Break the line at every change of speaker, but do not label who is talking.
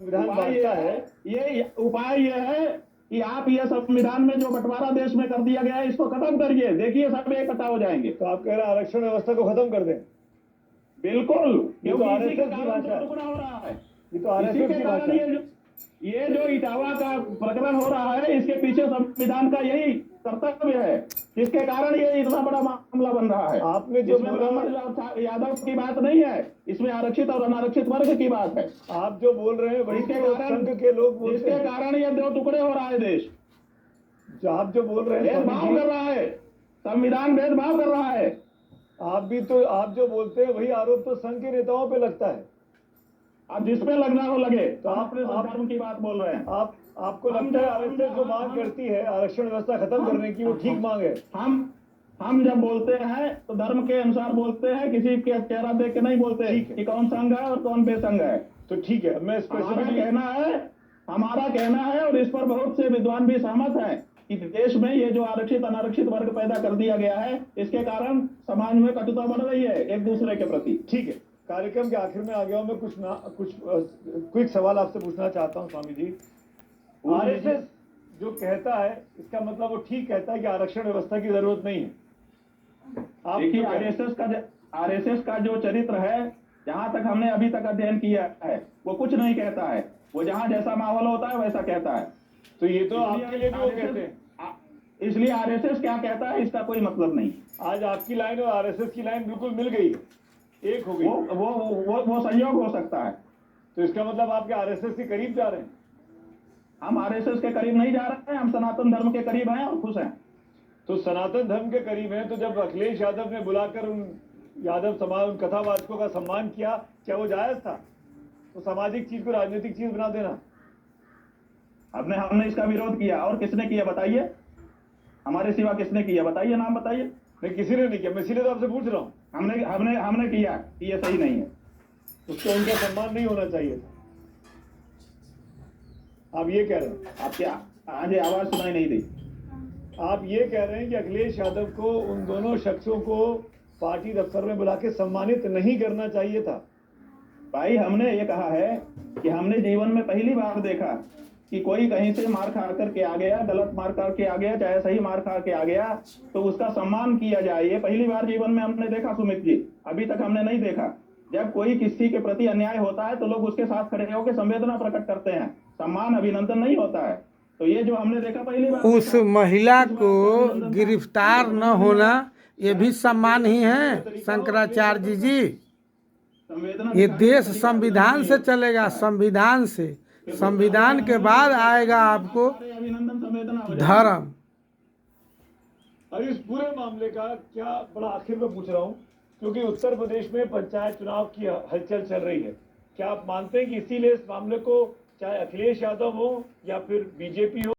संविधान बांटता है।
ये उपाय ये है कि आप ये संविधान में जो बंटवारा देश में कर दिया गया है इसको खत्म करिए, देखिए सब इकट्ठा हो जाएंगे।
तो आप कह रहे हैं आरक्षण व्यवस्था को खत्म कर दें?
बिल्कुल,
ये तो
क्योंकि इसी के
आरएसएस की
कारण
भाषा है।
टुकड़ा हो रहा है।
ये तो
इसी
आरएसएस
के
की
कारण
भाषा है।
ये जो इटावा का प्रकरण हो रहा है इसके पीछे संविधान का यही कर्तव्य है, जिसके कारण ये इतना बड़ा मामला बन रहा है।
आपने जो
इसमें
बोला,
ब्राह्मण यादव की बात नहीं है, इसमें आरक्षित और अनारक्षित वर्ग की बात है।
आप जो बोल रहे हैं वही
इसके
तो
कारण
संघ के लोग बोलते
जिसके
हैं।
कारण ये दो टुकड़े हो रहा है देश,
जो आप जो बोल रहे हैं
भेदभाव कर रहा है, संविधान भेदभाव कर रहा है।
आप जो बोलते हैं वही आरोप तो संघ के नेताओं पे लगता है।
अब जिसपे लगना हो लगे, तो
आप
अपने धर्म की बात बोल रहे हैं।
आपको लगता है आरएसएस जो मांग करती है आरक्षण व्यवस्था खत्म करने की, वो ठीक मांग है?
हम जब बोलते हैं तो धर्म के अनुसार बोलते हैं, किसी के चेहरा देख के नहीं बोलते कि कौन संघ है और कौन बेसंग है।
तो ठीक है, मैं
हमारा कहना है और इस पर बहुत से विद्वान भी सहमत हैं कि देश में ये जो आरक्षित अनारक्षित वर्ग पैदा कर दिया गया है इसके कारण समाज में कटुता बढ़ रही है एक दूसरे के प्रति।
ठीक है, कार्यक्रम के आखिर में आ गया हूं मैं। कुछ क्विक सवाल आपसे पूछना चाहता हूं स्वामी जी। आरएसएस जो कहता है इसका मतलब वो ठीक कहता है कि आरक्षण व्यवस्था की जरूरत नहीं है?
देखिए, आरएसएस का जो चरित्र है, जहां तक हमने अभी तक अध्ययन किया है, वो कुछ नहीं कहता है। वो जहां जैसा माहौल होता है वैसा कहता है।
तो ये तो आपके लिए भी वो कहते हैं।
इसलिए आरएसएस क्या कहता है इसका कोई मतलब नहीं।
आज आपकी लाइन और आरएसएस की लाइन बिल्कुल मिल गई है, एक हो गई।
वो संयोग हो सकता है।
तो इसका मतलब आपके आरएसएस के करीब जा रहे हैं?
हम आरएसएस के करीब नहीं जा रहे हैं, हम सनातन धर्म के करीब हैं और खुश हैं।
तो सनातन धर्म के करीब हैं, तो जब अखिलेश यादव ने बुलाकर उन यादव समाज, उन कथावाचकों का सम्मान किया, क्या वो जायज था? तो सामाजिक चीज को राजनीतिक चीज बना देना।
हमने इसका विरोध किया, और किसने किया बताइए? हमारे सिवा किसने किया बताइए, नाम बताइए।
नहीं, किसी ने नहीं किया, मैं इसीलिए तो आपसे पूछ रहा हूँ।
हमने किया कि ये सही नहीं है,
उसको उनका सम्मान नहीं होना चाहिए था, आप ये कह रहे हैं?
आप क्या आज आवाज सुनाई नहीं दी?
आप ये कह रहे हैं कि अखिलेश यादव को, उन दोनों शख्सों को पार्टी दफ्तर में बुला के सम्मानित नहीं करना चाहिए था?
भाई, हमने ये कहा है कि हमने जीवन में पहली बार देखा कि कोई कहीं से मार खा करके आ गया, गलत मार करके आ गया, चाहे सही मार खा के आ गया, तो उसका सम्मान किया जाए। ये पहली बार जीवन में हमने देखा सुमित जी, अभी तक हमने नहीं देखा। जब कोई किसी के प्रति अन्याय होता है तो लोग उसके साथ खड़े होकर संवेदना प्रकट करते हैं, सम्मान अभिनंदन नहीं होता है। तो ये जो हमने देखा पहली बार,
उस महिला को गिरफ्तार न होना ये भी सम्मान ही है शंकराचार्य जी। ये देश संविधान से चलेगा, संविधान से, संविधान के बाद आएगा आपको धर्म।
अब इस पूरे मामले का क्या बड़ा आखिर में पूछ रहा हूँ, क्योंकि उत्तर प्रदेश में पंचायत चुनाव की हलचल चल रही है। क्या आप मानते हैं कि इसीलिए इस मामले को, चाहे अखिलेश यादव हो या फिर बीजेपी हो,